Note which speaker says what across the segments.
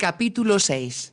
Speaker 1: Capítulo 6.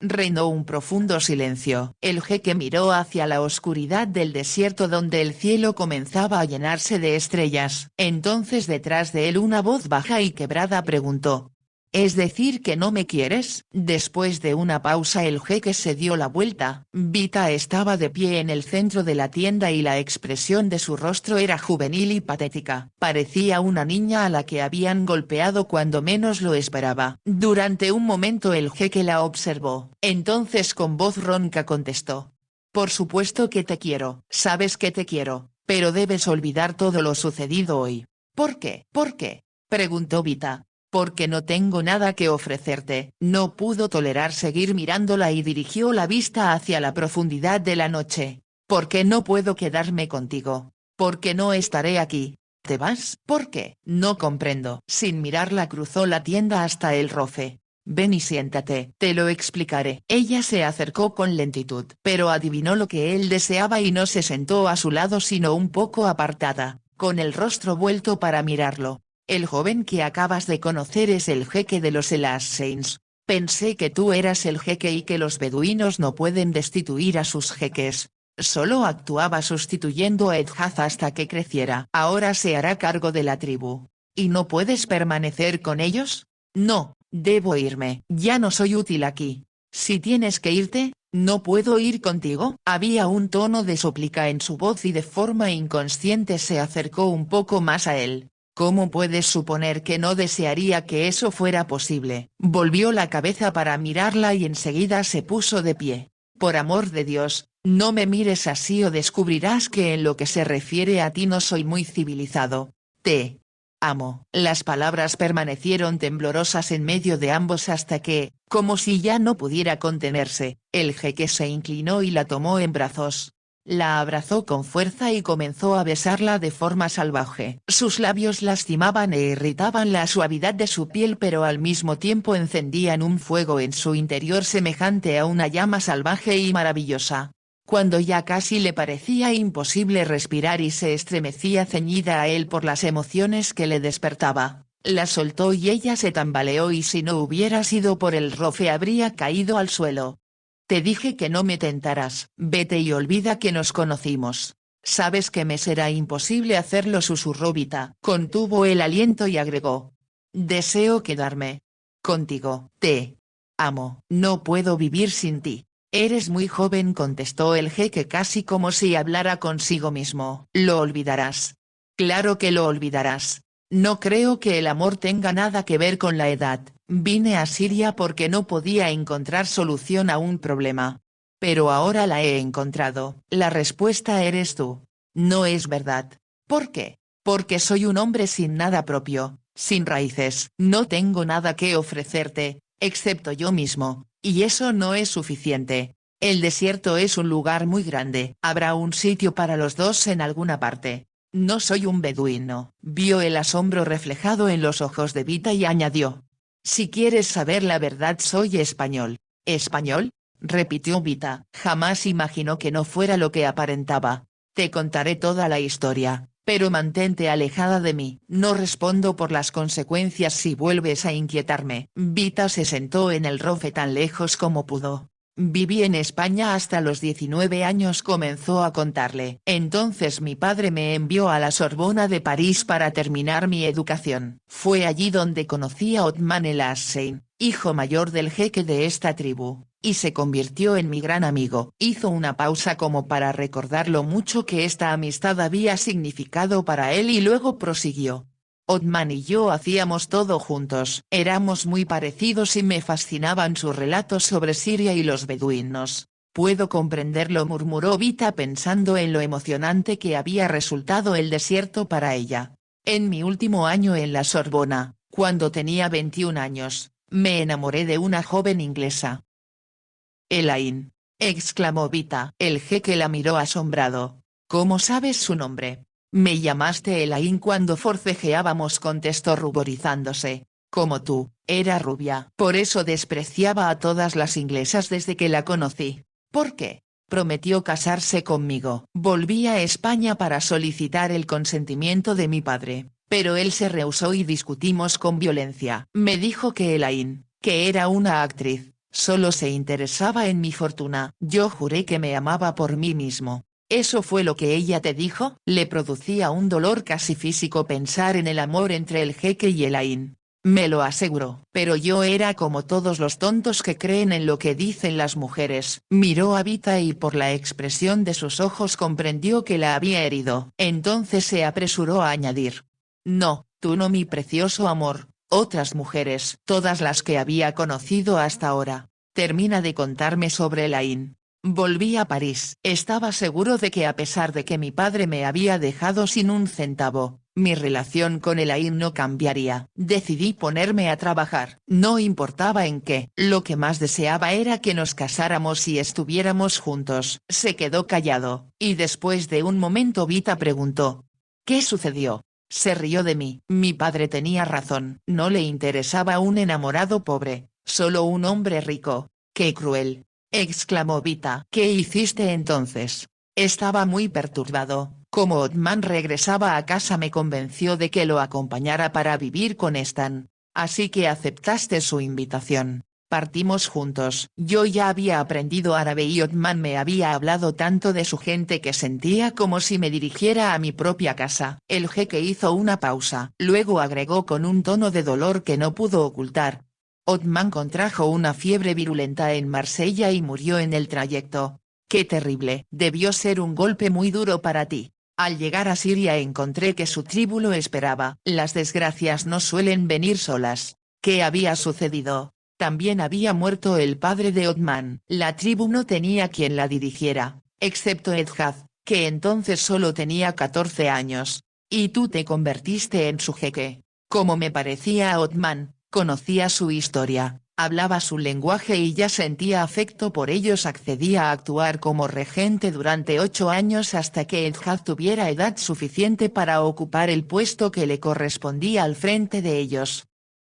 Speaker 1: Reinó un profundo silencio. El jeque miró hacia la oscuridad del desierto donde el cielo comenzaba a llenarse de estrellas. Entonces detrás de él una voz baja y quebrada preguntó: ¿Es decir que no me quieres? Después de una pausa el jeque se dio la vuelta. Vita estaba de pie en el centro de la tienda y la expresión de su rostro era juvenil y patética. Parecía una niña a la que habían golpeado cuando menos lo esperaba. Durante un momento el jeque la observó. Entonces con voz ronca contestó: Por supuesto que te quiero. Sabes que te quiero, pero debes olvidar todo lo sucedido hoy. ¿Por qué? ¿Por qué?, preguntó Vita. Porque no tengo nada que ofrecerte. No pudo tolerar seguir mirándola y dirigió la vista hacia la profundidad de la noche. ¿Por qué no puedo quedarme contigo? ¿Por qué no estaré aquí? ¿Te vas? ¿Por qué? No comprendo. Sin mirarla cruzó la tienda hasta el rofe. Ven y siéntate, te lo explicaré. Ella se acercó con lentitud, pero adivinó lo que él deseaba y no se sentó a su lado sino un poco apartada, con el rostro vuelto para mirarlo. El joven que acabas de conocer es el jeque de los Elas Saints. Pensé que tú eras el jeque y que los beduinos no pueden destituir a sus jeques. Solo actuaba sustituyendo a Edhaz hasta que creciera. Ahora se hará cargo de la tribu. ¿Y no puedes permanecer con ellos? No, debo irme. Ya no soy útil aquí. Si tienes que irte, ¿no puedo ir contigo? Había un tono de súplica en su voz y de forma inconsciente se acercó un poco más a él. ¿Cómo puedes suponer que no desearía que eso fuera posible? Volvió la cabeza para mirarla y enseguida se puso de pie. Por amor de Dios, no me mires así o descubrirás que en lo que se refiere a ti no soy muy civilizado. Te amo. Las palabras permanecieron temblorosas en medio de ambos hasta que, como si ya no pudiera contenerse, el jeque se inclinó y la tomó en brazos. La abrazó con fuerza y comenzó a besarla de forma salvaje. Sus labios lastimaban e irritaban la suavidad de su piel pero al mismo tiempo encendían un fuego en su interior semejante a una llama salvaje y maravillosa. Cuando ya casi le parecía imposible respirar y se estremecía ceñida a él por las emociones que le despertaba, la soltó y ella se tambaleó y si no hubiera sido por el rofe habría caído al suelo. Te dije que no me tentarás. Vete y olvida que nos conocimos. Sabes que me será imposible hacerlo, susurró Vita. Contuvo el aliento y agregó: Deseo quedarme contigo. Te amo. No puedo vivir sin ti. Eres muy joven, contestó el jeque casi como si hablara consigo mismo. Lo olvidarás. Claro que lo olvidarás. No creo que el amor tenga nada que ver con la edad. Vine a Siria porque no podía encontrar solución a un problema. Pero ahora la he encontrado. La respuesta eres tú. No es verdad. ¿Por qué? Porque soy un hombre sin nada propio, sin raíces. No tengo nada que ofrecerte, excepto yo mismo, y eso no es suficiente. El desierto es un lugar muy grande. Habrá un sitio para los dos en alguna parte. No soy un beduino. Vio el asombro reflejado en los ojos de Vita y añadió: Si quieres saber la verdad soy español. ¿Español?, repitió Vita. Jamás imaginó que no fuera lo que aparentaba. Te contaré toda la historia, pero mantente alejada de mí. No respondo por las consecuencias si vuelves a inquietarme. Vita se sentó en el rofe tan lejos como pudo. Viví en España hasta los 19 años, comenzó a contarle. Entonces mi padre me envió a la Sorbona de París para terminar mi educación. Fue allí donde conocí a Othman El Hassein, hijo mayor del jeque de esta tribu, y se convirtió en mi gran amigo. Hizo una pausa como para recordar lo mucho que esta amistad había significado para él y luego prosiguió. Othman y yo hacíamos todo juntos. Éramos muy parecidos y me fascinaban sus relatos sobre Siria y los beduinos. Puedo comprenderlo, murmuró Vita pensando en lo emocionante que había resultado el desierto para ella. En mi último año en la Sorbona, cuando tenía 21 años, me enamoré de una joven inglesa. Elaine, exclamó Vita. El jeque la miró asombrado. ¿Cómo sabes su nombre? Me llamaste Elaine cuando forcejeábamos, contestó ruborizándose. Como tú, era rubia. Por eso despreciaba a todas las inglesas desde que la conocí. ¿Por qué? Prometió casarse conmigo. Volví a España para solicitar el consentimiento de mi padre, pero él se rehusó y discutimos con violencia. Me dijo que Elaine que era una actriz, solo se interesaba en mi fortuna. Yo juré que me amaba por mí mismo. ¿Eso fue lo que ella te dijo? Le producía un dolor casi físico pensar en el amor entre el jeque y Elaine. Me lo aseguró. Pero yo era como todos los tontos que creen en lo que dicen las mujeres. Miró a Vita y por la expresión de sus ojos comprendió que la había herido. Entonces se apresuró a añadir. No, tú no, mi precioso amor, otras mujeres. Todas las que había conocido hasta ahora. Termina de contarme sobre Elaine. Volví a París. Estaba seguro de que a pesar de que mi padre me había dejado sin un centavo, mi relación con Elaine no cambiaría. Decidí ponerme a trabajar. No importaba en qué. Lo que más deseaba era que nos casáramos y estuviéramos juntos. Se quedó callado, y después de un momento Vita preguntó. ¿Qué sucedió? Se rió de mí. Mi padre tenía razón. No le interesaba un enamorado pobre, solo un hombre rico. ¡Qué cruel!, exclamó Vita. ¿Qué hiciste entonces? Estaba muy perturbado. Como Othman regresaba a casa me convenció de que lo acompañara para vivir con Stan. Así que aceptaste su invitación. Partimos juntos. Yo ya había aprendido árabe y Othman me había hablado tanto de su gente que sentía como si me dirigiera a mi propia casa. El jeque hizo una pausa. Luego agregó con un tono de dolor que no pudo ocultar. Othman contrajo una fiebre virulenta en Marsella y murió en el trayecto. ¡Qué terrible! Debió ser un golpe muy duro para ti. Al llegar a Siria encontré que su tribu lo esperaba. Las desgracias no suelen venir solas. ¿Qué había sucedido? También había muerto el padre de Othman. La tribu no tenía quien la dirigiera, excepto Edhad, que entonces solo tenía 14 años. Y tú te convertiste en su jeque. Como me parecía a Othman. Conocía su historia, hablaba su lenguaje y ya sentía afecto por ellos. Accedía a actuar como regente durante 8 años hasta que Edhad tuviera edad suficiente para ocupar el puesto que le correspondía al frente de ellos.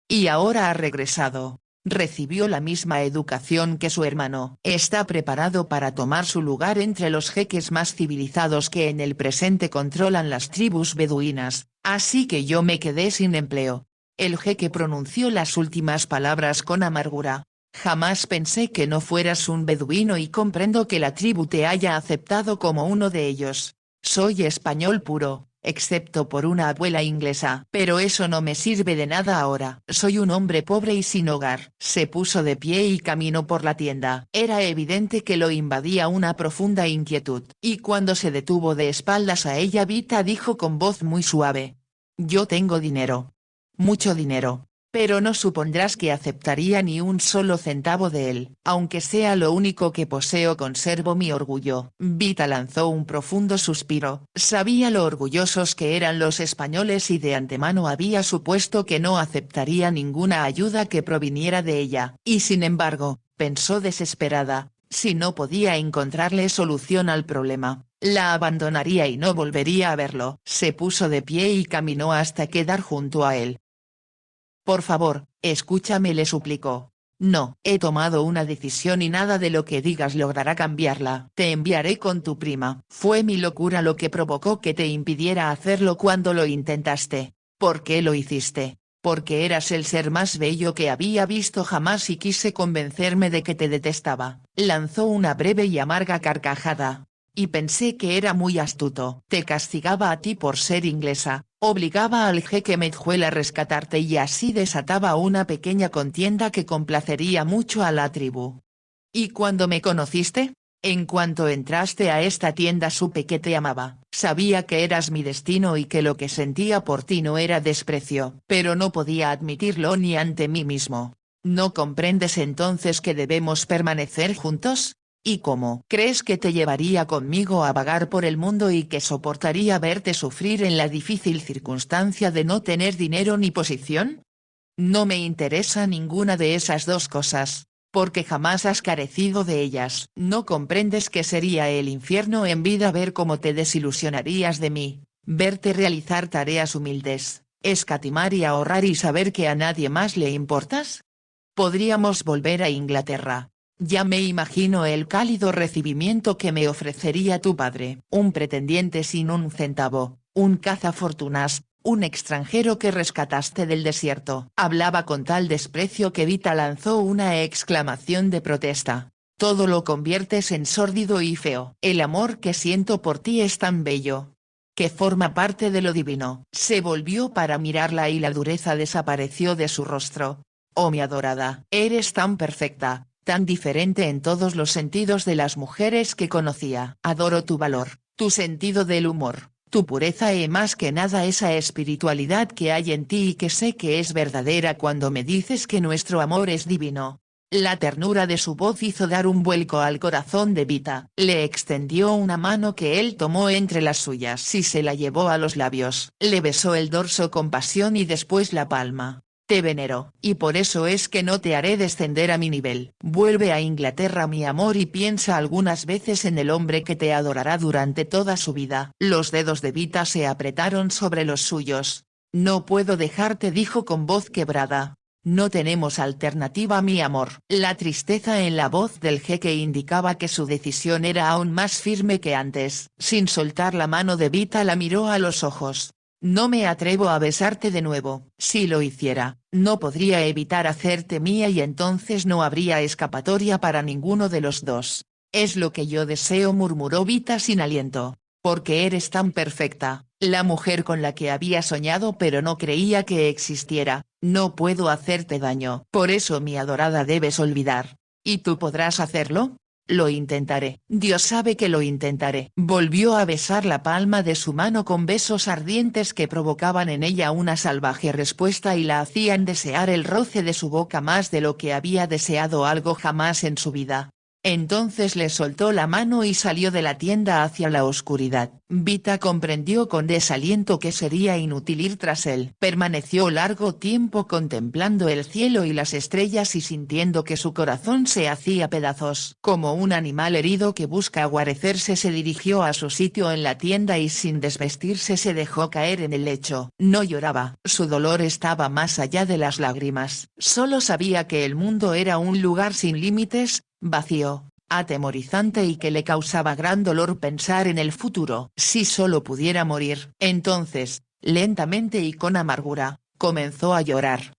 Speaker 1: Y ahora ha regresado. Recibió la misma educación que su hermano. Está preparado para tomar su lugar entre los jeques más civilizados que en el presente controlan las tribus beduinas, así que yo me quedé sin empleo. El jeque pronunció las últimas palabras con amargura. Jamás pensé que no fueras un beduino y comprendo que la tribu te haya aceptado como uno de ellos. Soy español puro, excepto por una abuela inglesa. Pero eso no me sirve de nada ahora. Soy un hombre pobre y sin hogar. Se puso de pie y caminó por la tienda. Era evidente que lo invadía una profunda inquietud. Y cuando se detuvo de espaldas a ella Vita dijo con voz muy suave. Yo tengo dinero. Mucho dinero. Pero no supondrás que aceptaría ni un solo centavo de él. Aunque sea lo único que poseo, conservo mi orgullo. Vita lanzó un profundo suspiro. Sabía lo orgullosos que eran los españoles y de antemano había supuesto que no aceptaría ninguna ayuda que proviniera de ella. Y sin embargo, pensó desesperada, si no podía encontrarle solución al problema, la abandonaría y no volvería a verlo. Se puso de pie y caminó hasta quedar junto a él. Por favor, escúchame, le suplicó. No, he tomado una decisión y nada de lo que digas logrará cambiarla. Te enviaré con tu prima. Fue mi locura lo que provocó que te impidiera hacerlo cuando lo intentaste. ¿Por qué lo hiciste? Porque eras el ser más bello que había visto jamás y quise convencerme de que te detestaba. Lanzó una breve y amarga carcajada. Y pensé que era muy astuto. Te castigaba a ti por ser inglesa, obligaba al jeque Medjuel a rescatarte y así desataba una pequeña contienda que complacería mucho a la tribu. ¿Y cuando me conociste? En cuanto entraste a esta tienda supe que te amaba. Sabía que eras mi destino y que lo que sentía por ti no era desprecio, pero no podía admitirlo ni ante mí mismo. ¿No comprendes entonces que debemos permanecer juntos? ¿Y cómo crees que te llevaría conmigo a vagar por el mundo y que soportaría verte sufrir en la difícil circunstancia de no tener dinero ni posición? No me interesa ninguna de esas dos cosas, porque jamás has carecido de ellas. No comprendes que sería el infierno en vida ver cómo te desilusionarías de mí, verte realizar tareas humildes, escatimar y ahorrar y saber que a nadie más le importas. Podríamos volver a Inglaterra. Ya me imagino el cálido recibimiento que me ofrecería tu padre. Un pretendiente sin un centavo, un cazafortunas, un extranjero que rescataste del desierto. Hablaba con tal desprecio que Vita lanzó una exclamación de protesta. Todo lo conviertes en sórdido y feo. El amor que siento por ti es tan bello, que forma parte de lo divino. Se volvió para mirarla y la dureza desapareció de su rostro. Oh mi adorada, eres tan perfecta, tan diferente en todos los sentidos de las mujeres que conocía. Adoro tu valor, tu sentido del humor, tu pureza y más que nada esa espiritualidad que hay en ti y que sé que es verdadera cuando me dices que nuestro amor es divino. La ternura de su voz hizo dar un vuelco al corazón de Vita. Le extendió una mano que él tomó entre las suyas y se la llevó a los labios. Le besó el dorso con pasión y después la palma. Te venero, y por eso es que no te haré descender a mi nivel. Vuelve a Inglaterra mi amor y piensa algunas veces en el hombre que te adorará durante toda su vida. Los dedos de Vita se apretaron sobre los suyos. No puedo dejarte, dijo con voz quebrada. No tenemos alternativa mi amor. La tristeza en la voz del jeque indicaba que su decisión era aún más firme que antes. Sin soltar la mano de Vita la miró a los ojos. No me atrevo a besarte de nuevo. Si lo hiciera, no podría evitar hacerte mía y entonces no habría escapatoria para ninguno de los dos. Es lo que yo deseo, murmuró Vita sin aliento. Porque eres tan perfecta, la mujer con la que había soñado pero no creía que existiera. No puedo hacerte daño. Por eso mi adorada debes olvidar. ¿Y tú podrás hacerlo? Lo intentaré. Dios sabe que lo intentaré. Volvió a besar la palma de su mano con besos ardientes que provocaban en ella una salvaje respuesta y la hacían desear el roce de su boca más de lo que había deseado algo jamás en su vida. Entonces le soltó la mano y salió de la tienda hacia la oscuridad. Vita comprendió con desaliento que sería inútil ir tras él. Permaneció largo tiempo contemplando el cielo y las estrellas y sintiendo que su corazón se hacía pedazos. Como un animal herido que busca guarecerse se dirigió a su sitio en la tienda y sin desvestirse se dejó caer en el lecho. No lloraba. Su dolor estaba más allá de las lágrimas. Solo sabía que el mundo era un lugar sin límites, vacío, atemorizante y que le causaba gran dolor pensar en el futuro. Si solo pudiera morir. Entonces, lentamente y con amargura, comenzó a llorar.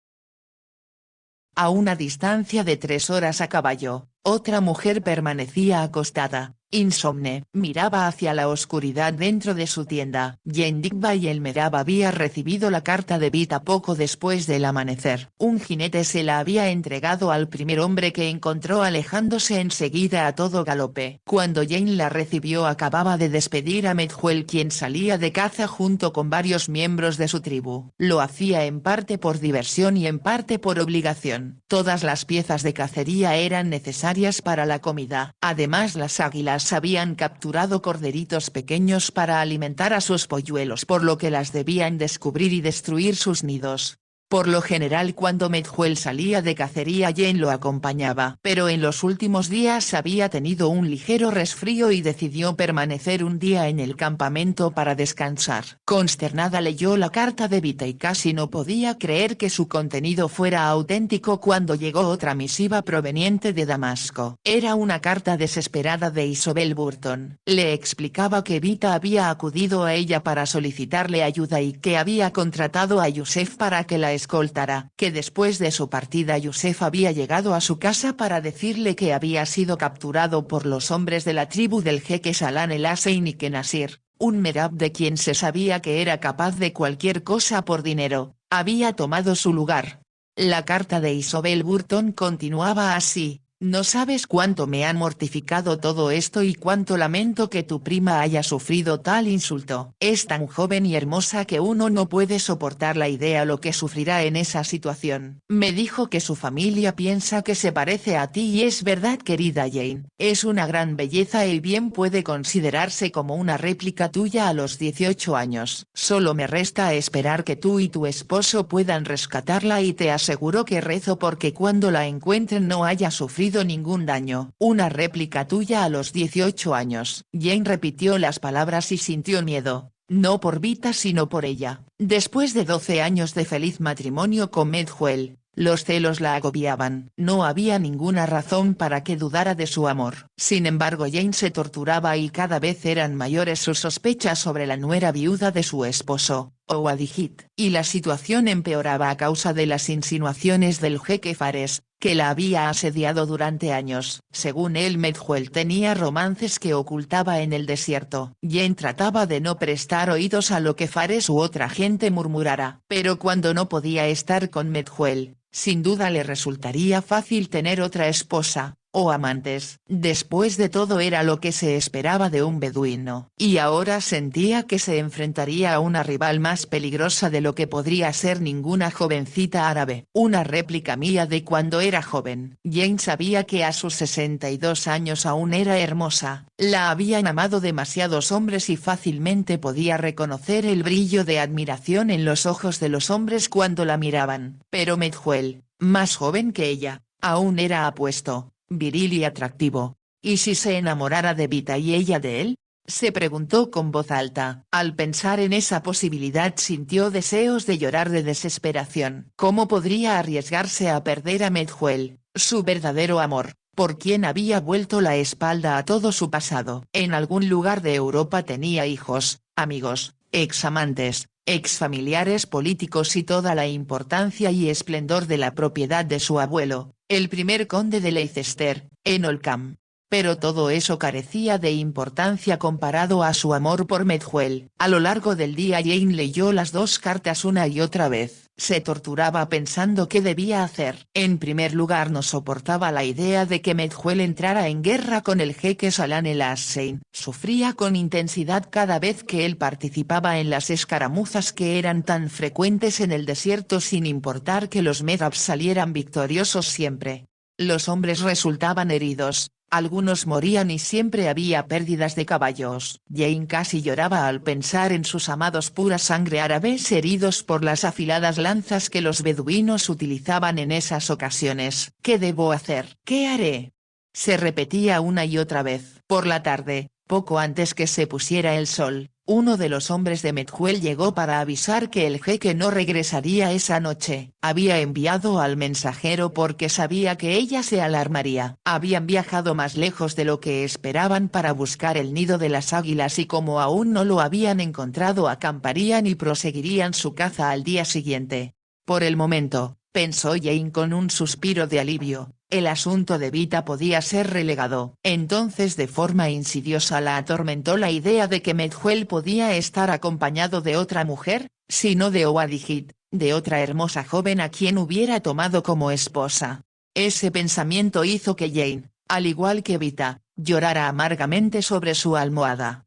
Speaker 1: A una distancia de 3 horas a caballo, otra mujer permanecía acostada, insomne. Miraba hacia la oscuridad dentro de su tienda. Jane Digby y el Merab había recibido la carta de Vita poco después del amanecer. Un jinete se la había entregado al primer hombre que encontró alejándose enseguida a todo galope. Cuando Jane la recibió acababa de despedir a Medwell quien salía de caza junto con varios miembros de su tribu. Lo hacía en parte por diversión y en parte por obligación. Todas las piezas de cacería eran necesarias para la comida. Además las águilas habían capturado corderitos pequeños para alimentar a sus polluelos por lo que las debían descubrir y destruir sus nidos. Por lo general cuando Medwell salía de cacería Jane lo acompañaba. Pero en los últimos días había tenido un ligero resfrío y decidió permanecer un día en el campamento para descansar. Consternada leyó la carta de Vita y casi no podía creer que su contenido fuera auténtico cuando llegó otra misiva proveniente de Damasco. Era una carta desesperada de Isobel Burton. Le explicaba que Vita había acudido a ella para solicitarle ayuda y que había contratado a Yusef para que la escoltara, que después de su partida Yusef había llegado a su casa para decirle que había sido capturado por los hombres de la tribu del jeque Salan el Hussein y que Nasir, un Merab de quien se sabía que era capaz de cualquier cosa por dinero, había tomado su lugar. La carta de Isobel Burton continuaba así. No sabes cuánto me han mortificado todo esto y cuánto lamento que tu prima haya sufrido tal insulto. Es tan joven y hermosa que uno no puede soportar la idea lo que sufrirá en esa situación. Me dijo que su familia piensa que se parece a ti y es verdad querida Jane. Es una gran belleza y bien puede considerarse como una réplica tuya a los 18 años. Solo me resta esperar que tú y tu esposo puedan rescatarla y te aseguro que rezo porque cuando la encuentren no haya sufrido ningún daño. Una réplica tuya a los 18 años. Jane repitió las palabras y sintió miedo, no por Vita sino por ella. Después de 12 años de feliz matrimonio con Medwell, los celos la agobiaban. No había ninguna razón para que dudara de su amor. Sin embargo Jane se torturaba y cada vez eran mayores sus sospechas sobre la nuera viuda de su esposo. Owadijit, y la situación empeoraba a causa de las insinuaciones del jeque Fares, que la había asediado durante años. Según él, Medjuel tenía romances que ocultaba en el desierto. Jane trataba de no prestar oídos a lo que Fares u otra gente murmurara. Pero cuando no podía estar con Medjuel, sin duda le resultaría fácil tener otra esposa, o amantes. Después de todo era lo que se esperaba de un beduino. Y ahora sentía que se enfrentaría a una rival más peligrosa de lo que podría ser ninguna jovencita árabe. Una réplica mía de cuando era joven. Jane sabía que a sus 62 años aún era hermosa. La habían amado demasiados hombres y fácilmente podía reconocer el brillo de admiración en los ojos de los hombres cuando la miraban. Pero Medjuel, más joven que ella, aún era apuesto, viril y atractivo. ¿Y si se enamorara de Vita y ella de él? Se preguntó con voz alta. Al pensar en esa posibilidad sintió deseos de llorar de desesperación. ¿Cómo podría arriesgarse a perder a Medjuel, su verdadero amor, por quien había vuelto la espalda a todo su pasado? En algún lugar de Europa tenía hijos, amigos, examantes, exfamiliares políticos y toda la importancia y esplendor de la propiedad de su abuelo, el primer conde de Leicester, en Oldham. Pero todo eso carecía de importancia comparado a su amor por Medjuel. A lo largo del día Jane leyó las dos cartas una y otra vez. Se torturaba pensando qué debía hacer. En primer lugar, no soportaba la idea de que Medjuel entrara en guerra con el jeque Salam el Hussein. Sufría con intensidad cada vez que él participaba en las escaramuzas que eran tan frecuentes en el desierto, sin importar que los Medjay salieran victoriosos siempre. Los hombres resultaban heridos, algunos morían y siempre había pérdidas de caballos. Jane casi lloraba al pensar en sus amados pura sangre árabes heridos por las afiladas lanzas que los beduinos utilizaban en esas ocasiones. ¿Qué debo hacer? ¿Qué haré? Se repetía una y otra vez. Por la tarde, poco antes que se pusiera el sol, uno de los hombres de Medjuel llegó para avisar que el jeque no regresaría esa noche. Había enviado al mensajero porque sabía que ella se alarmaría. Habían viajado más lejos de lo que esperaban para buscar el nido de las águilas y como aún no lo habían encontrado acamparían y proseguirían su caza al día siguiente. Por el momento, pensó Jane con un suspiro de alivio, el asunto de Vita podía ser relegado. Entonces de forma insidiosa la atormentó la idea de que Medjuel podía estar acompañado de otra mujer, si no de Owadijit, de otra hermosa joven a quien hubiera tomado como esposa. Ese pensamiento hizo que Jane, al igual que Vita, llorara amargamente sobre su almohada.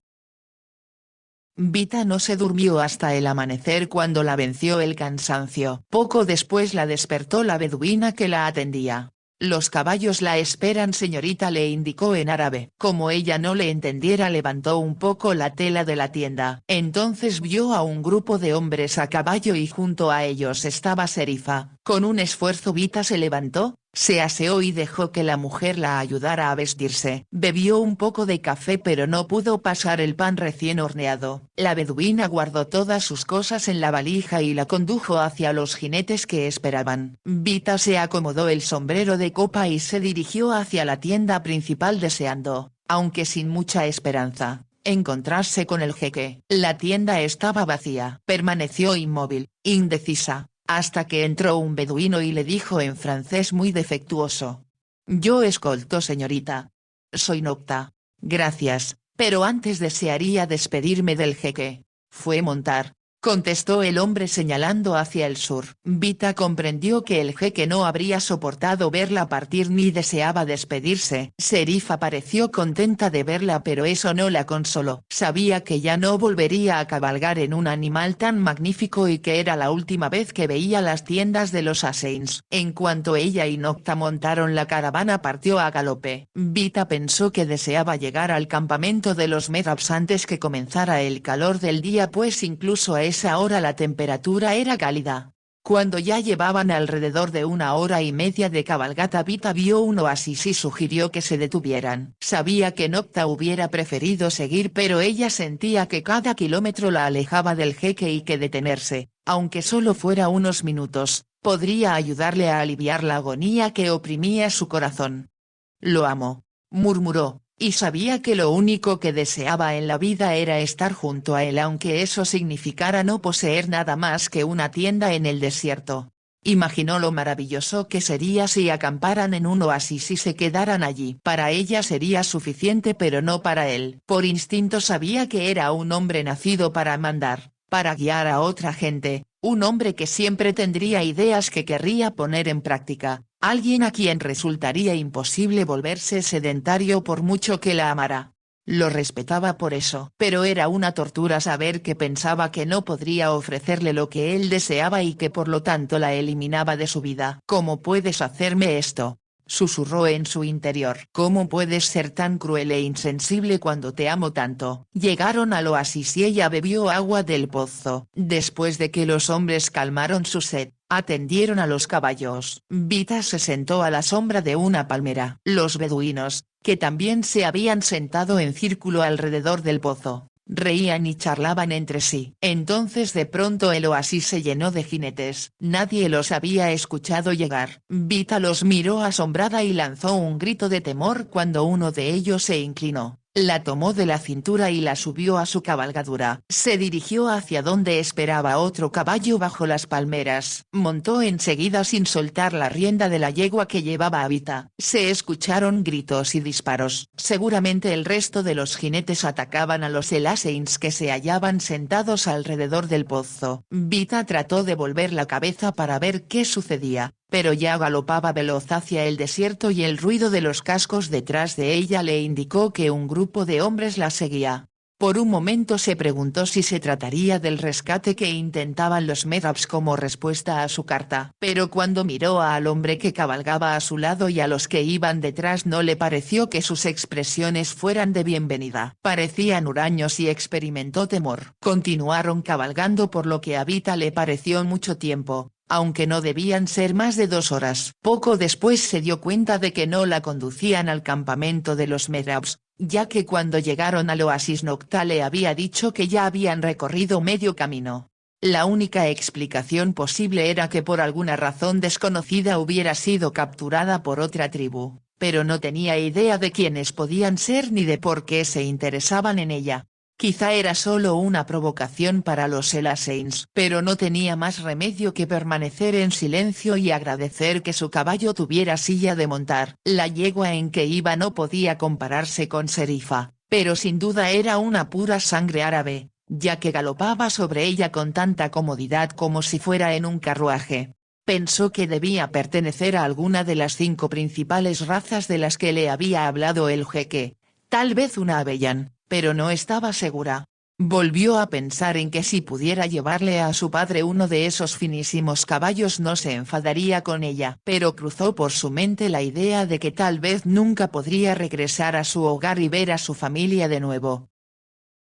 Speaker 1: Vita no se durmió hasta el amanecer cuando la venció el cansancio. Poco después la despertó la beduina que la atendía. Los caballos la esperan, señorita, le indicó en árabe. Como ella no le entendiera, levantó un poco la tela de la tienda. Entonces vio a un grupo de hombres a caballo y junto a ellos estaba Serifa. Con un esfuerzo Vita se levantó, se aseó y dejó que la mujer la ayudara a vestirse. Bebió un poco de café pero no pudo pasar el pan recién horneado. La beduina guardó todas sus cosas en la valija y la condujo hacia los jinetes que esperaban. Vita se acomodó el sombrero de copa y se dirigió hacia la tienda principal deseando, aunque sin mucha esperanza, encontrarse con el jeque. La tienda estaba vacía. Permaneció inmóvil, indecisa, hasta que entró un beduino y le dijo en francés muy defectuoso: «Yo escolto, señorita. Soy Nocta. Gracias, pero antes desearía despedirme del jeque». «Fue montar», contestó el hombre señalando hacia el sur. Vita comprendió que el jeque no habría soportado verla partir ni deseaba despedirse. Serifa pareció contenta de verla pero eso no la consoló. Sabía que ya no volvería a cabalgar en un animal tan magnífico y que era la última vez que veía las tiendas de los Assassins. En cuanto ella y Nocta montaron la caravana partió a galope. Vita pensó que deseaba llegar al campamento de los Medjay antes que comenzara el calor del día, pues incluso a esa hora la temperatura era cálida. Cuando ya llevaban alrededor de 1 hora y media de cabalgata, Vita vio un oasis y sugirió que se detuvieran. Sabía que Nocta hubiera preferido seguir pero ella sentía que cada kilómetro la alejaba del jeque y que detenerse, aunque solo fuera unos minutos, podría ayudarle a aliviar la agonía que oprimía su corazón. «Lo amo», murmuró, y sabía que lo único que deseaba en la vida era estar junto a él, aunque eso significara no poseer nada más que una tienda en el desierto. Imaginó lo maravilloso que sería si acamparan en un oasis y se quedaran allí. Para ella sería suficiente, pero no para él. Por instinto sabía que era un hombre nacido para mandar, para guiar a otra gente, un hombre que siempre tendría ideas que querría poner en práctica, alguien a quien resultaría imposible volverse sedentario por mucho que la amara. Lo respetaba por eso, pero era una tortura saber que pensaba que no podría ofrecerle lo que él deseaba y que por lo tanto la eliminaba de su vida. ¿Cómo puedes hacerme esto?, susurró en su interior. ¿Cómo puedes ser tan cruel e insensible cuando te amo tanto? Llegaron al oasis y ella bebió agua del pozo. Después de que los hombres calmaron su sed, atendieron a los caballos. Vita se sentó a la sombra de una palmera. Los beduinos, que también se habían sentado en círculo alrededor del pozo, reían y charlaban entre sí. Entonces de pronto el oasis se llenó de jinetes. Nadie los había escuchado llegar. Vita los miró asombrada y lanzó un grito de temor cuando uno de ellos se inclinó, la tomó de la cintura y la subió a su cabalgadura. Se dirigió hacia donde esperaba otro caballo bajo las palmeras. Montó enseguida sin soltar la rienda de la yegua que llevaba a Vita. Se escucharon gritos y disparos. Seguramente el resto de los jinetes atacaban a los Elaseins que se hallaban sentados alrededor del pozo. Vita trató de volver la cabeza para ver qué sucedía, pero ya galopaba veloz hacia el desierto y el ruido de los cascos detrás de ella le indicó que un grupo de hombres la seguía. Por un momento se preguntó si se trataría del rescate que intentaban los Medaps como respuesta a su carta. Pero cuando miró al hombre que cabalgaba a su lado y a los que iban detrás no le pareció que sus expresiones fueran de bienvenida. Parecían huraños y experimentó temor. Continuaron cabalgando por lo que a Vita le pareció mucho tiempo, aunque no debían ser más de 2 horas. Poco después se dio cuenta de que no la conducían al campamento de los Medaps, ya que cuando llegaron al oasis Nocta le había dicho que ya habían recorrido medio camino. La única explicación posible era que por alguna razón desconocida hubiera sido capturada por otra tribu, pero no tenía idea de quiénes podían ser ni de por qué se interesaban en ella. Quizá era solo una provocación para los Elaseins, pero no tenía más remedio que permanecer en silencio y agradecer que su caballo tuviera silla de montar. La yegua en que iba no podía compararse con Serifa, pero sin duda era una pura sangre árabe, ya que galopaba sobre ella con tanta comodidad como si fuera en un carruaje. Pensó que debía pertenecer a alguna de las 5 principales razas de las que le había hablado el jeque, tal vez una Avellán, pero no estaba segura. Volvió a pensar en que si pudiera llevarle a su padre uno de esos finísimos caballos no se enfadaría con ella. Pero cruzó por su mente la idea de que tal vez nunca podría regresar a su hogar y ver a su familia de nuevo.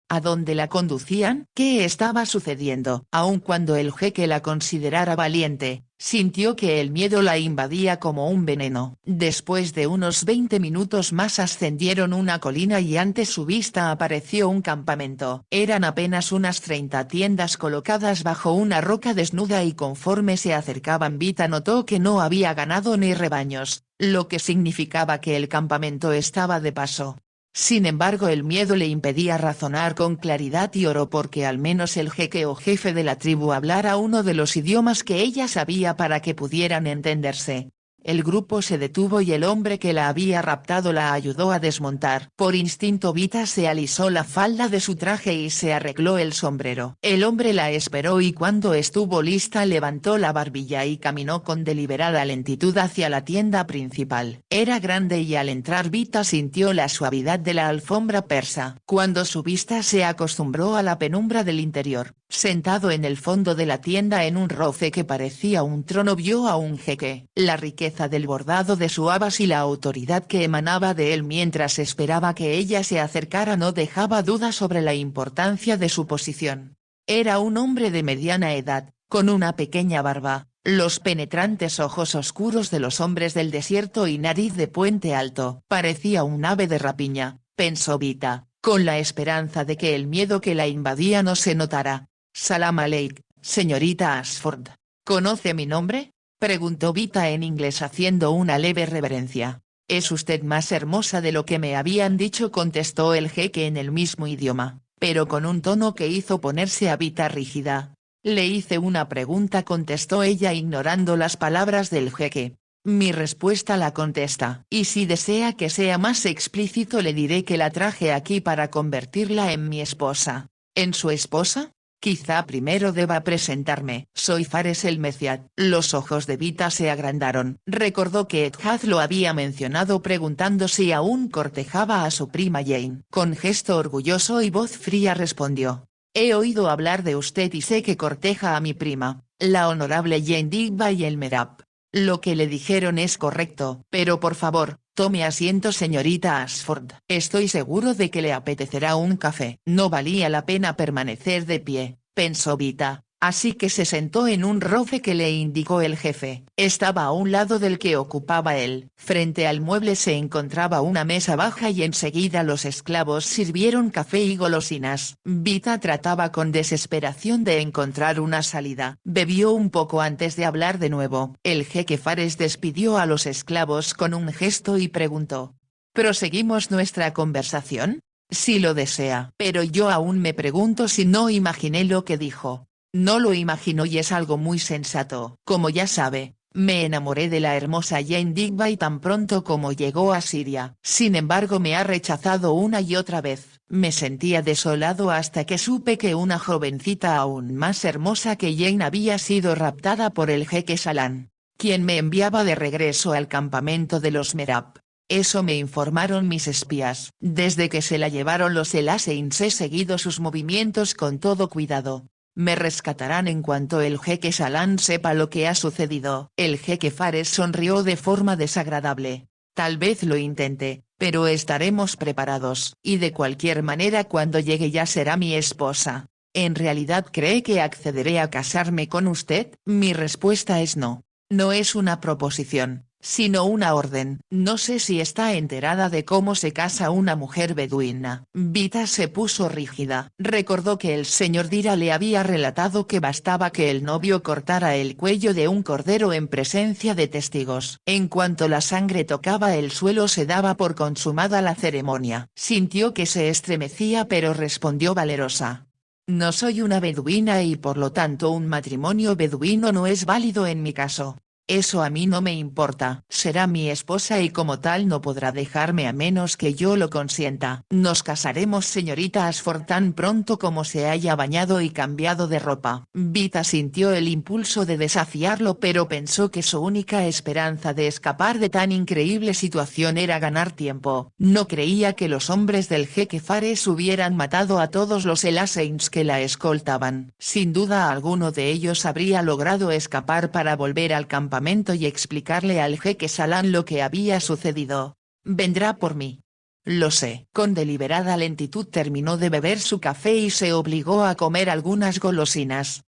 Speaker 1: ¿A dónde la conducían? ¿Qué estaba sucediendo? Aun cuando el jeque la considerara valiente, sintió que el miedo la invadía como un veneno. Después de unos 20 minutos más ascendieron una colina y ante su vista apareció un campamento. Eran apenas unas 30 tiendas colocadas bajo una roca desnuda y conforme se acercaban Vita notó que no había ganado ni rebaños, lo que significaba que el campamento estaba de paso. Sin embargo el miedo le impedía razonar con claridad y oró porque al menos el jeque o jefe de la tribu hablara uno de los idiomas que ella sabía para que pudieran entenderse. El grupo se detuvo y el hombre que la había raptado la ayudó a desmontar. Por instinto Vita se alisó la falda de su traje y se arregló el sombrero. El hombre la esperó y cuando estuvo lista levantó la barbilla y caminó con deliberada lentitud hacia la tienda principal. Era grande y al entrar Vita sintió la suavidad de la alfombra persa. Cuando su vista se acostumbró a la penumbra del interior, sentado en el fondo de la tienda en un roce que parecía un trono vio a un jeque. La riqueza del bordado de su abas y la autoridad que emanaba de él mientras esperaba que ella se acercara no dejaba duda sobre la importancia de su posición. Era un hombre de mediana edad, con una pequeña barba, los penetrantes ojos oscuros de los hombres del desierto y nariz de puente alto. Parecía un ave de rapiña, pensó Vita, con la esperanza de que el miedo que la invadía no se notara. Salam aleik, señorita Ashford. ¿Conoce mi nombre?, preguntó Vita en inglés haciendo una leve reverencia. Es usted más hermosa de lo que me habían dicho, contestó el jeque en el mismo idioma, pero con un tono que hizo ponerse a Vita rígida. Le hice una pregunta, contestó ella ignorando las palabras del jeque. Mi respuesta, la contesta, y si desea que sea más explícito le diré que la traje aquí para convertirla en mi esposa. ¿En su esposa? Quizá primero deba presentarme. Soy Fares el Meciat. Los ojos de Vita se agrandaron. Recordó que Edhad lo había mencionado preguntando si aún cortejaba a su prima Jane. Con gesto orgulloso y voz fría respondió. He oído hablar de usted y sé que corteja a mi prima, la honorable Jane Digby el Merab. Lo que le dijeron es correcto, pero por favor, tome asiento, señorita Ashford. Estoy seguro de que le apetecerá un café. No valía la pena permanecer de pie, pensó Vita, así que se sentó en un rofe que le indicó el jefe. Estaba a un lado del que ocupaba él. Frente al mueble se encontraba una mesa baja y enseguida los esclavos sirvieron café y golosinas. Vita trataba con desesperación de encontrar una salida. Bebió un poco antes de hablar de nuevo. El jeque Fares despidió a los esclavos con un gesto y preguntó. ¿Proseguimos nuestra conversación? Si lo desea. Pero yo aún me pregunto si no imaginé lo que dijo. No lo imagino y es algo muy sensato. Como ya sabe, me enamoré de la hermosa Jane Digby tan pronto como llegó a Siria. Sin embargo me ha rechazado una y otra vez. Me sentía desolado hasta que supe que una jovencita aún más hermosa que Jane había sido raptada por el jeque Salam, quien me enviaba de regreso al campamento de los Merab. Eso me informaron mis espías. Desde que se la llevaron los Elaseins he seguido sus movimientos con todo cuidado. Me rescatarán en cuanto el jeque Salam sepa lo que ha sucedido. El jeque Fares sonrió de forma desagradable. Tal vez lo intente, pero estaremos preparados. Y de cualquier manera cuando llegue ya será mi esposa. ¿En realidad cree que accederé a casarme con usted? Mi respuesta es no. No es una proposición, sino una orden. No sé si está enterada de cómo se casa una mujer beduina. Vita se puso rígida. Recordó que el señor Dira le había relatado que bastaba que el novio cortara el cuello de un cordero en presencia de testigos. En cuanto la sangre tocaba el suelo se daba por consumada la ceremonia. Sintió que se estremecía pero respondió valerosa. No soy una beduina y por lo tanto un matrimonio beduino no es válido en mi caso. Eso a mí no me importa. Será mi esposa y como tal no podrá dejarme a menos que yo lo consienta. Nos casaremos, señorita Ashford, tan pronto como se haya bañado y cambiado de ropa. Vita sintió el impulso de desafiarlo pero pensó que su única esperanza de escapar de tan increíble situación era ganar tiempo. No creía que los hombres del jeque Fares hubieran matado a todos los Elaseins que la escoltaban. Sin duda alguno de ellos habría logrado escapar para volver al campamento y explicarle al jeque Salam lo que había sucedido. Vendrá por mí. Lo sé. Con deliberada lentitud terminó de beber su café y se obligó a comer algunas golosinas.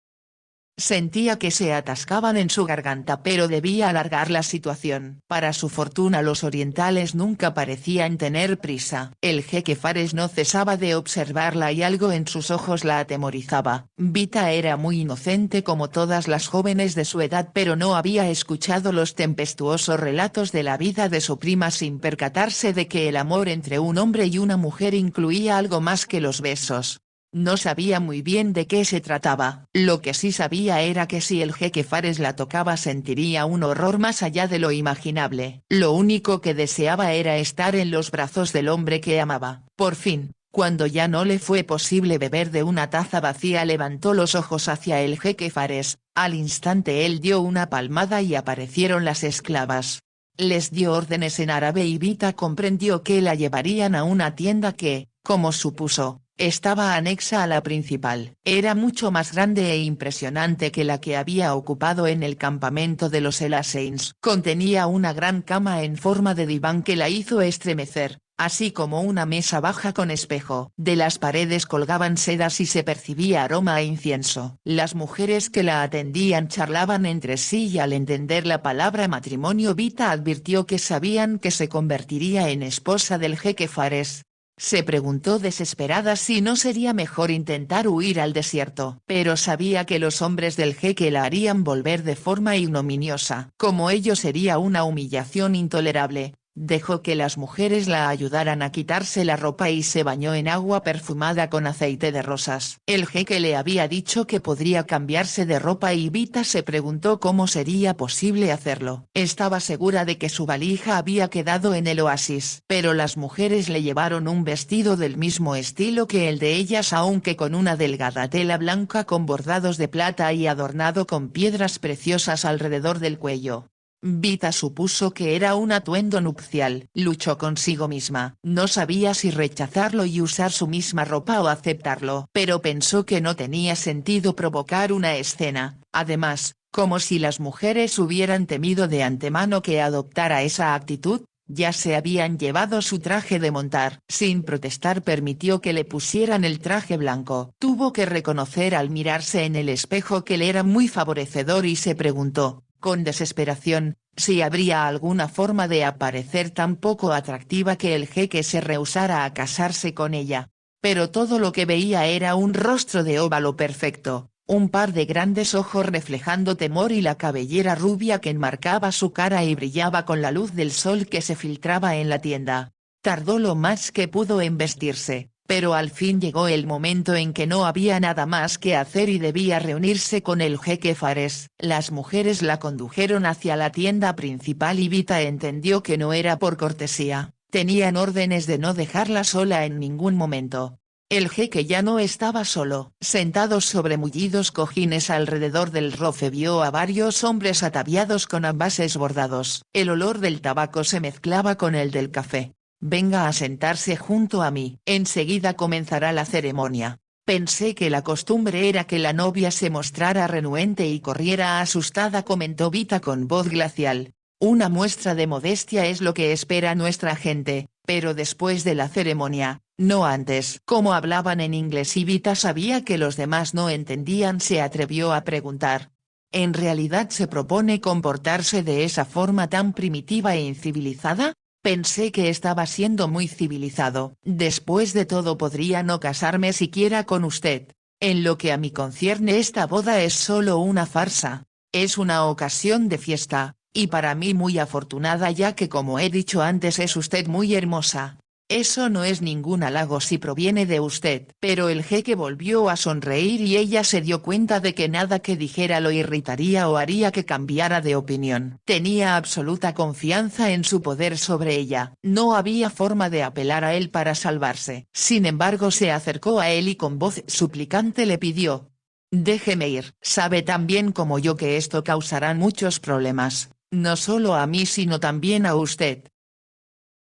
Speaker 1: Sentía que se atascaban en su garganta pero debía alargar la situación. Para su fortuna los orientales nunca parecían tener prisa. El jeque Fares no cesaba de observarla y algo en sus ojos la atemorizaba. Vita era muy inocente como todas las jóvenes de su edad pero no había escuchado los tempestuosos relatos de la vida de su prima sin percatarse de que el amor entre un hombre y una mujer incluía algo más que los besos. No sabía muy bien de qué se trataba. Lo que sí sabía era que si el jeque Fares la tocaba sentiría un horror más allá de lo imaginable. Lo único que deseaba era estar en los brazos del hombre que amaba. Por fin, cuando ya no le fue posible beber de una taza vacía, levantó los ojos hacia el jeque Fares. Al instante él dio una palmada y aparecieron las esclavas. Les dio órdenes en árabe y Vita comprendió que la llevarían a una tienda que, como supuso, estaba anexa a la principal. Era mucho más grande e impresionante que la que había ocupado en el campamento de los Elaseins. Contenía una gran cama en forma de diván que la hizo estremecer, así como una mesa baja con espejo. De las paredes colgaban sedas y se percibía aroma a incienso. Las mujeres que la atendían charlaban entre sí y al entender la palabra matrimonio Vita advirtió que sabían que se convertiría en esposa del jeque Fares. Se preguntó desesperada si no sería mejor intentar huir al desierto, pero sabía que los hombres del jeque la harían volver de forma ignominiosa. Como ello sería una humillación intolerable, Dejó que las mujeres la ayudaran a quitarse la ropa y se bañó en agua perfumada con aceite de rosas. El jeque le había dicho que podría cambiarse de ropa y Vita se preguntó cómo sería posible hacerlo. Estaba segura de que su valija había quedado en el oasis. Pero las mujeres le llevaron un vestido del mismo estilo que el de ellas, aunque con una delgada tela blanca con bordados de plata y adornado con piedras preciosas alrededor del cuello. Vita supuso que era un atuendo nupcial. Luchó consigo misma. No sabía si rechazarlo y usar su misma ropa o aceptarlo. Pero pensó que no tenía sentido provocar una escena. Además, como si las mujeres hubieran temido de antemano que adoptara esa actitud, ya se habían llevado su traje de montar. Sin protestar permitió que le pusieran el traje blanco. Tuvo que reconocer al mirarse en el espejo que le era muy favorecedor y se preguntó, con desesperación, si habría alguna forma de aparecer tan poco atractiva que el jeque se rehusara a casarse con ella. Pero todo lo que veía era un rostro de óvalo perfecto, un par de grandes ojos reflejando temor y la cabellera rubia que enmarcaba su cara y brillaba con la luz del sol que se filtraba en la tienda. Tardó lo más que pudo en vestirse, pero al fin llegó el momento en que no había nada más que hacer y debía reunirse con el jeque Fares. Las mujeres la condujeron hacia la tienda principal y Vita entendió que no era por cortesía, tenían órdenes de no dejarla sola en ningún momento. El jeque ya no estaba solo. Sentados sobre mullidos cojines alrededor del rofe vio a varios hombres ataviados con ambases bordados. El olor del tabaco se mezclaba con el del café. Venga a sentarse junto a mí. Enseguida comenzará la ceremonia. Pensé que la costumbre era que la novia se mostrara renuente y corriera asustada, comentó Vita con voz glacial. Una muestra de modestia es lo que espera nuestra gente, pero después de la ceremonia, no antes. Como hablaban en inglés y Vita sabía que los demás no entendían, se atrevió a preguntar. ¿En realidad se propone comportarse de esa forma tan primitiva e incivilizada? Pensé que estaba siendo muy civilizado. Después de todo podría no casarme siquiera con usted. En lo que a mí concierne, esta boda es solo una farsa. Es una ocasión de fiesta, y para mí muy afortunada ya que como he dicho antes es usted muy hermosa. Eso no es ningún halago si proviene de usted. Pero el jeque volvió a sonreír y ella se dio cuenta de que nada que dijera lo irritaría o haría que cambiara de opinión. Tenía absoluta confianza en su poder sobre ella. No había forma de apelar a él para salvarse. Sin embargo se acercó a él y con voz suplicante le pidió. Déjeme ir. Sabe tan bien como yo que esto causará muchos problemas, no solo a mí sino también a usted.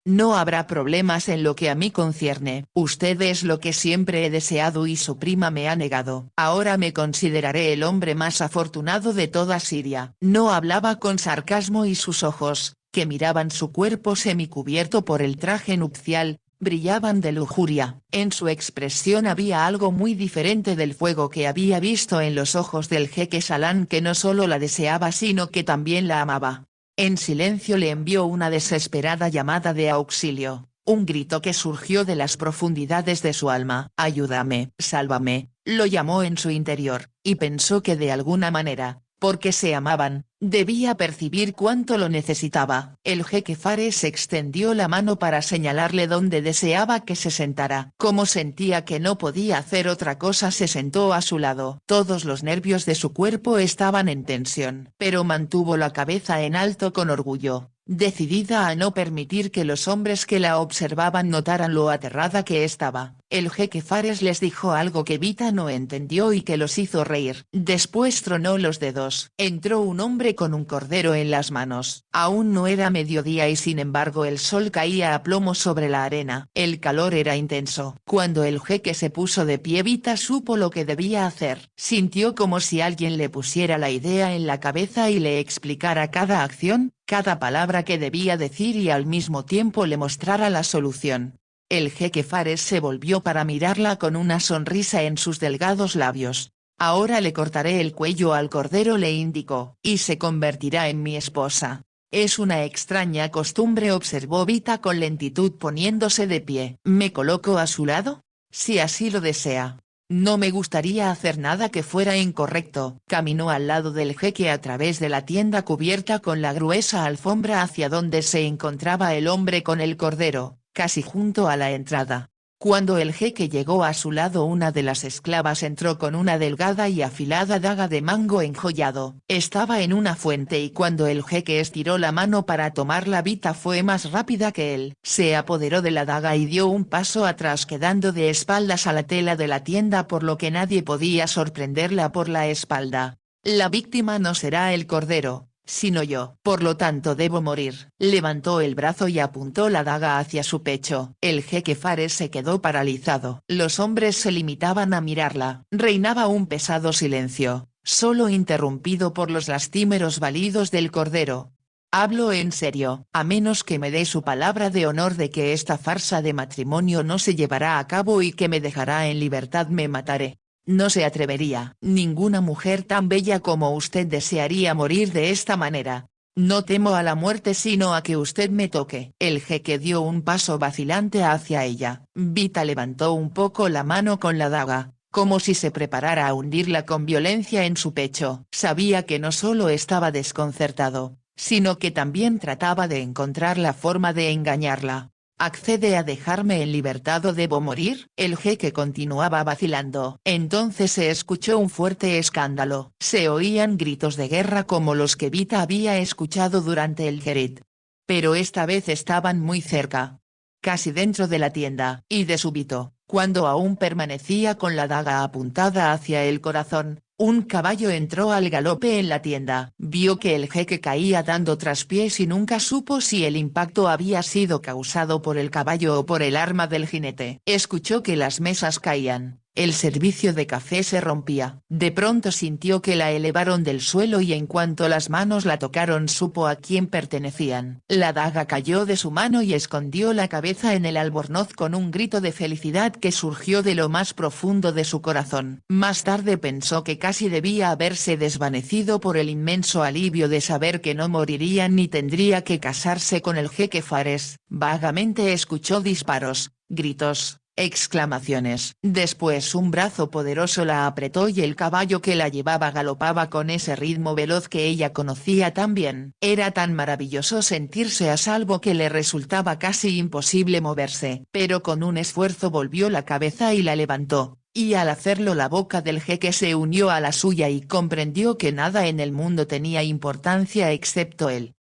Speaker 1: No habrá problemas en lo que a mí concierne. Usted es lo que siempre he deseado y su prima me ha negado. Ahora me consideraré el hombre más afortunado de toda Siria. No hablaba con sarcasmo y sus ojos, que miraban su cuerpo semicubierto por el traje nupcial, brillaban de lujuria. En su expresión había algo muy diferente del fuego que había visto en los ojos del jeque Salán, que no solo la deseaba sino que también la amaba. En silencio le envió una desesperada llamada de auxilio, un grito que surgió de las profundidades de su alma. Ayúdame, sálvame, lo llamó en su interior, y pensó que de alguna manera, porque se amaban, debía percibir cuánto lo necesitaba. El jeque Fares extendió la mano para señalarle dónde deseaba que se sentara. Como sentía que no podía hacer otra cosa, se sentó a su lado. Todos los nervios de su cuerpo estaban en tensión, pero mantuvo la cabeza en alto con orgullo, decidida a no permitir que los hombres que la observaban notaran lo aterrada que estaba. El jeque Fares les dijo algo que Vita no entendió y que los hizo reír. Después tronó los dedos. Entró un hombre con un cordero en las manos. Aún no era mediodía y sin embargo el sol caía a plomo sobre la arena. El calor era intenso. Cuando el jeque se puso de pie, Vita supo lo que debía hacer. Sintió como si alguien le pusiera la idea en la cabeza y le explicara cada acción, cada palabra que debía decir y al mismo tiempo le mostrara la solución. El jeque Fares se volvió para mirarla con una sonrisa en sus delgados labios. Ahora le cortaré el cuello al cordero, le indicó, y se convertirá en mi esposa. Es una extraña costumbre, observó Vita con lentitud poniéndose de pie. ¿Me coloco a su lado? Si así lo desea. No me gustaría hacer nada que fuera incorrecto. Caminó al lado del jeque a través de la tienda cubierta con la gruesa alfombra hacia donde se encontraba el hombre con el cordero, casi junto a la entrada. Cuando el jeque llegó a su lado, una de las esclavas entró con una delgada y afilada daga de mango enjollado. Estaba en una fuente y cuando el jeque estiró la mano para tomar la vita fue más rápida que él. Se apoderó de la daga y dio un paso atrás, quedando de espaldas a la tela de la tienda, por lo que nadie podía sorprenderla por la espalda. La víctima no será el cordero, sino yo. Por lo tanto debo morir. Levantó el brazo y apuntó la daga hacia su pecho. El jeque Fares se quedó paralizado. Los hombres se limitaban a mirarla. Reinaba un pesado silencio, solo interrumpido por los lastimeros balidos del cordero. Hablo en serio, a menos que me dé su palabra de honor de que esta farsa de matrimonio no se llevará a cabo y que me dejará en libertad, me mataré. No se atrevería. Ninguna mujer tan bella como usted desearía morir de esta manera. No temo a la muerte sino a que usted me toque. El jeque dio un paso vacilante hacia ella. Vita levantó un poco la mano con la daga, como si se preparara a hundirla con violencia en su pecho. Sabía que no solo estaba desconcertado, sino que también trataba de encontrar la forma de engañarla. ¿Accede a dejarme en libertad o debo morir? El jeque continuaba vacilando. Entonces se escuchó un fuerte escándalo. Se oían gritos de guerra como los que Vita había escuchado durante el Gerit. Pero esta vez estaban muy cerca, casi dentro de la tienda, y de súbito, cuando aún permanecía con la daga apuntada hacia el corazón, un caballo entró al galope en la tienda. Vio que el jeque caía dando traspiés y nunca supo si el impacto había sido causado por el caballo o por el arma del jinete. Escuchó que las mesas caían. El servicio de café se rompía. De pronto sintió que la elevaron del suelo y en cuanto las manos la tocaron supo a quién pertenecían. La daga cayó de su mano y escondió la cabeza en el albornoz con un grito de felicidad que surgió de lo más profundo de su corazón. Más tarde pensó que casi debía haberse desvanecido por el inmenso alivio de saber que no moriría ni tendría que casarse con el jeque Fares. Vagamente escuchó disparos, gritos, exclamaciones. Después un brazo poderoso la apretó y el caballo que la llevaba galopaba con ese ritmo veloz que ella conocía tan bien. Era tan maravilloso sentirse a salvo que le resultaba casi imposible moverse. Pero con un esfuerzo volvió la cabeza y la levantó, y al hacerlo la boca del jeque se unió a la suya y comprendió que nada en el mundo tenía importancia excepto él.